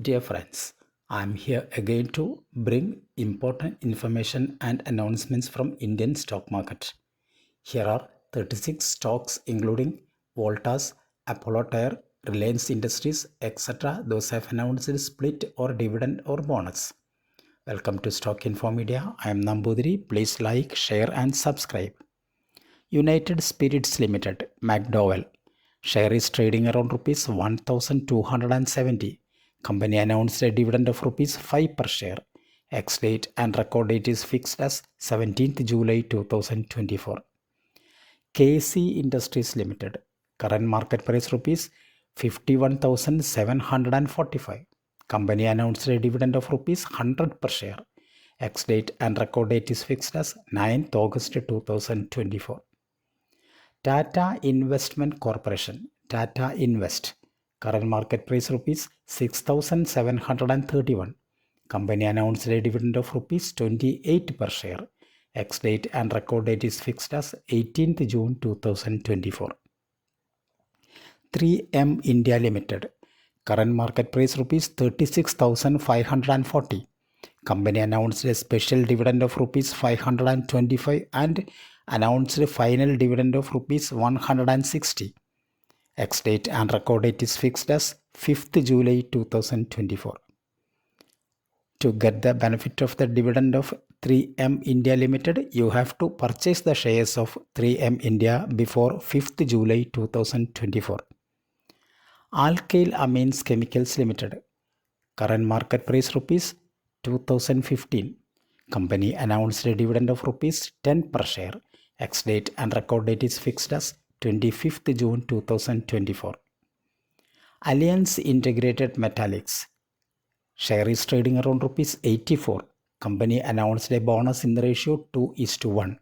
Dear friends, I am here again to bring important information and announcements from Indian stock market. Here are 36 stocks including Voltas, Apollo Tyre, Reliance Industries, etc. Those have announced a split or dividend or bonus. Welcome to Stock Info Media. I am Nambudiri. Please like, share and subscribe. United Spirits Limited, McDowell. Share is trading around rupees 1270. Company announced a dividend of rupees 5 per share. Ex date and record date is fixed as 17th July 2024. KC Industries Limited. Current market price rupees 51,745. Company announced a dividend of rupees 100 per share. Ex date and record date is fixed as 9th August 2024. Tata Investment Corporation, Tata Invest. Current market price rupees 6,731. Company announced a dividend of rupees 28 per share. Ex date and record date is fixed as 18th June 2024. 3M India Limited. Current market price rupees 36,540. Company announced a special dividend of rupees 525 and announced a final dividend of rupees 160. Ex date and record date is fixed as 5th July 2024. To get the benefit of the dividend of 3M India Limited, you have to purchase the shares of 3M India before 5th July 2024. Alkyl Amines Chemicals Limited. Current market price rupees 2015. Company announced a dividend of rupees 10 per share. Ex date and record date is fixed as 25th June 2024. Alliance Integrated Metallics. Share is trading around rupees 84. Company announced a bonus in the ratio 2:1.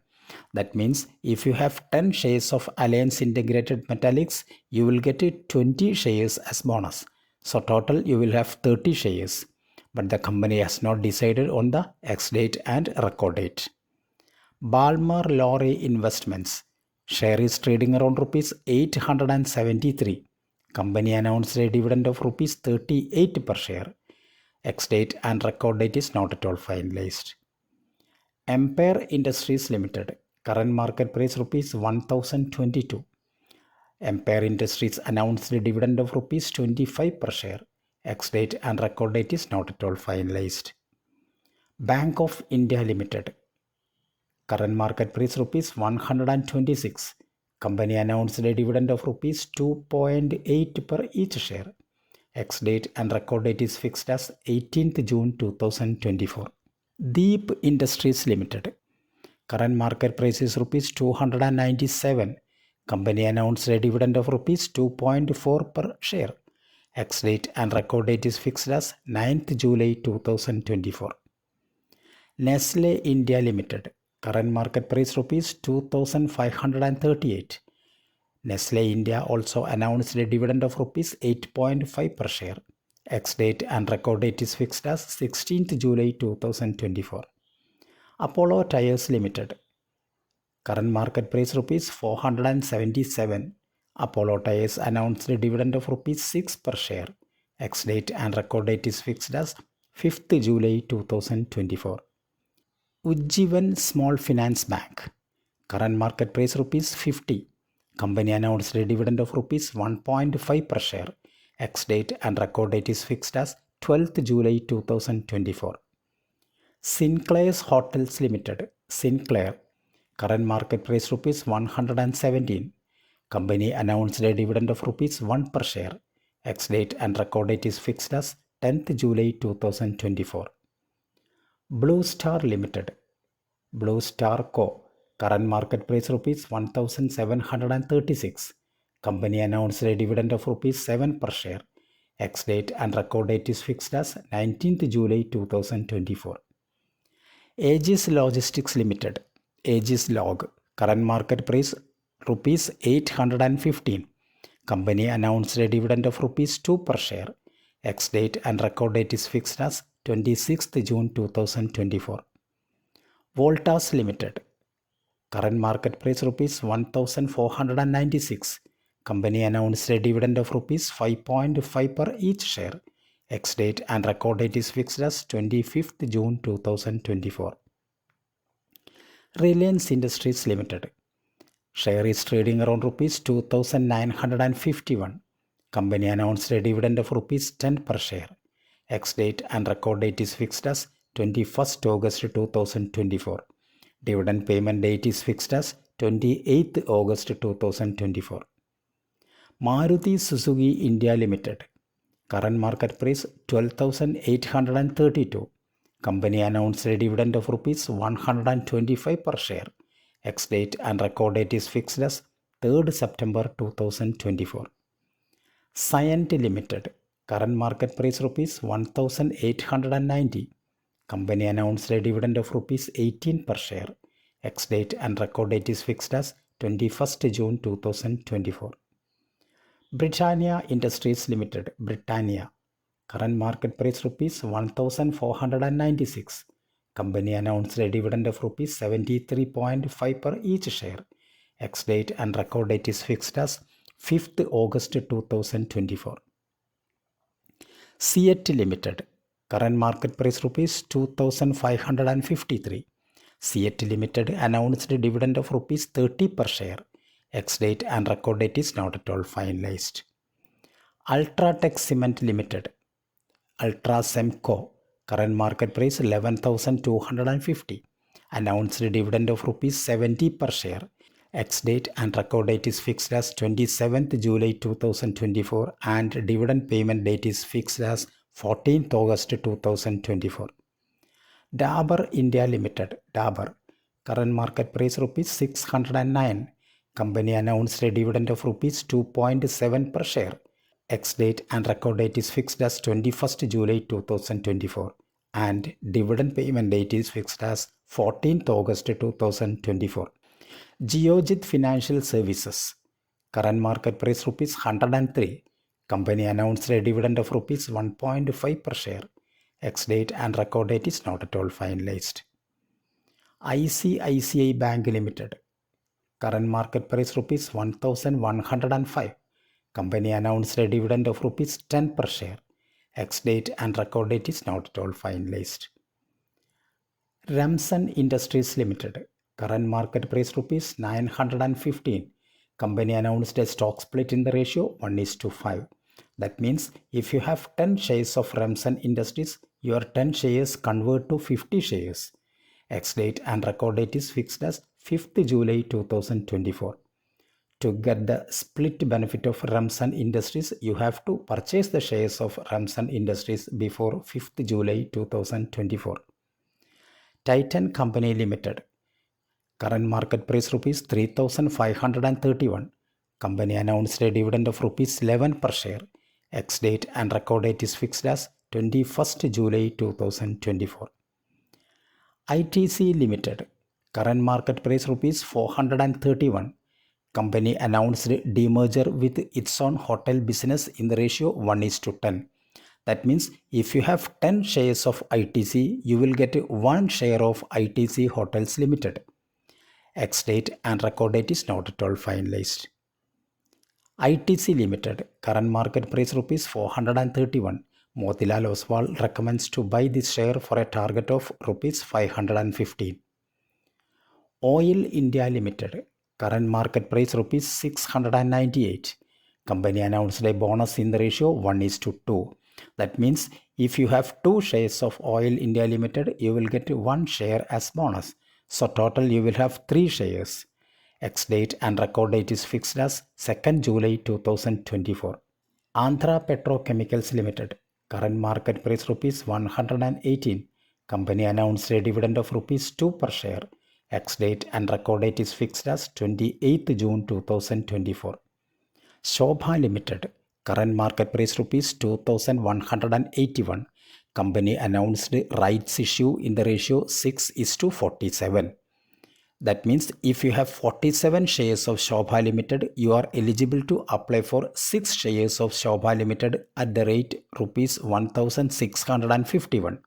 That means if you have 10 shares of Alliance Integrated Metallics, you will get 20 shares as bonus. So total you will have 30 shares. But the company has not decided on the ex date and record date. Balmer Lorry Investments. Share is trading around rupees 873. Company announced a dividend of rupees 38 per share. Ex date and record date is not at all finalized. Empire Industries Limited. Current market price rupees 1022. Empire Industries announced a dividend of rupees 25 per share. Ex date and record date is not at all finalized. Bank of India Limited. Current market price rupees 126. Company announced a dividend of rupees 2.8 per each share. Ex date and record date is fixed as 18th June 2024. Deep Industries Limited. Current market price is rupees 297. Company announced a dividend of rupees 2.4 per share. Ex date and record date is fixed as 9th July 2024. Nestle India Limited. Current market price rupees 2538. Nestle India also announced a dividend of rupees 8.5 per share. Ex date and record date is fixed as 16th July 2024. Apollo Tyres Limited. Current market price rupees 477. Apollo Tyres announced a dividend of rupees 6 per share. Ex date and record date is fixed as 5th July 2024. Ujjivan Small Finance Bank. Current market price rupees 50. Company announced a dividend of rupees 1.5 per share. Ex date and record date is fixed as 12th July 2024. Sinclair's Hotels Limited. Sinclair. Current market price rupees 117. Company announced a dividend of rupees 1 per share. Ex date and record date is fixed as 10th July 2024. Blue Star Limited. Blue Star Co. Current market price rupees 1736. Company announced a dividend of rupees 7 per share. Ex date and record date is fixed as 19th July 2024. Aegis Logistics Limited. Aegis Log. Current market price rupees 815. Company announced a dividend of rupees 2 per share. Ex date and record date is fixed as 26th June 2024. Voltas Limited. Current market price rupees 1496. Company announced a dividend of rupees 5.5 per each share. Ex-date and record date is fixed as 25th June 2024. Reliance Industries Limited. Share is trading around rupees 2,951. Company announced a dividend of rupees 10 per share. Ex-date and record date is fixed as 21st August 2024. Dividend payment date is fixed as 28th August 2024. Maruti Suzuki India Limited. Current market price 12,832. Company announced a dividend of rupees 125 per share. Ex-date and record date is fixed as 3rd September 2024. Cyient Limited. Current market price rupees 1,890. Company announced a dividend of rupees 18 per share. Ex-date and record date is fixed as 21st June 2024. Britannia Industries Limited. Britannia. Current market price rupees 1,496. Company announced a dividend of rupees 73.5 per each share. Ex-date and record date is fixed as 5th August 2024. CEAT Limited. Current market price rupees 2,553. CEAT Limited announced a dividend of rupees 30 per share. Ex-date and record date is not at all finalized. Ultratech Cement Limited. Ultrasemco. Current market price 11,250. Announced a dividend of rupees 70 per share. Ex-date and record date is fixed as 27th July 2024 and dividend payment date is fixed as 14th August 2024. Dabur India Limited. Dabur. Current market price rupees 609. Company announced a dividend of rupees 2.7 per share. Ex-date and record date is fixed as 21st July 2024 and dividend payment date is fixed as 14th August 2024. Geojit Financial Services. Current market price rupees 103. Company announced a dividend of rupees 1.5 per share. Ex-date and record date is not at all finalized. ICICI Bank Limited. Current market price rupees 1,105. Company announced a dividend of rupees 10 per share. Ex-date and record date is not at all finalized. Ramsan Industries Limited. Current market price rupees 915. Company announced a stock split in the ratio 1:5. That means if you have 10 shares of Ramsan Industries, your 10 shares convert to 50 shares. Ex-date and record date is fixed as 5th July 2024. To get the split benefit of Ramsan Industries, you have to purchase the shares of Ramsan Industries before 5th July 2024. Titan Company Limited. Current market price rupees 3,531. Company announced a dividend of rupees 11 per share. Ex-date and record date is fixed as 21st July 2024. ITC Limited. Current market price rupees 431. Company announced demerger with its own hotel business in the ratio 1:10. That means if you have 10 shares of ITC, you will get 1 share of ITC Hotels Limited. Ex-date and record date is not at all finalized. ITC Limited. Current market price rupees 431. Motilal Oswal recommends to buy this share for a target of rupees 515. Oil India Limited. Current market price rupees 698. Company announced a bonus in the ratio 1:2. That means if you have 2 shares of Oil India Limited, you will get 1 share as bonus. So total you will have 3 shares. Ex-date and record date is fixed as 2nd July 2024. Andhra Petrochemicals Limited. Current market price rupees 118. Company announced a dividend of rupees 2 per share. Ex-date and record date is fixed as 28th June 2024. Shobha Limited. Current market price rupees 2,181. Company announced rights issue in the ratio 6:47. That means if you have 47 shares of Shobha Limited, you are eligible to apply for 6 shares of Shobha Limited at the rate rupees 1,651.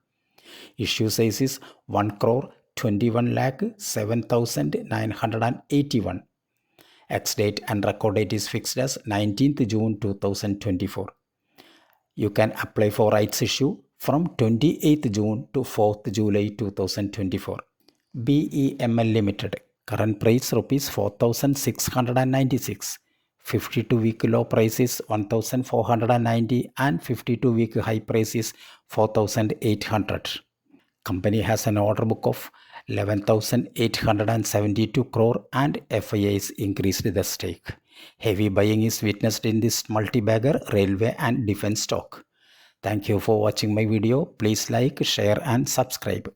Issue size is 1,21,07,981. Ex-date and record date is fixed as 19th June 2024. You can apply for rights issue from 28th June to 4th July 2024. BEML Limited. Current price rupees 4,696. 52-week low price is 1,490 and 52-week high price is 4,800. Company has an order book of 11,872 crore and FII is increased the stake. Heavy buying is witnessed in this multi-bagger, railway and defense stock. Thank you for watching my video. Please like, share and subscribe.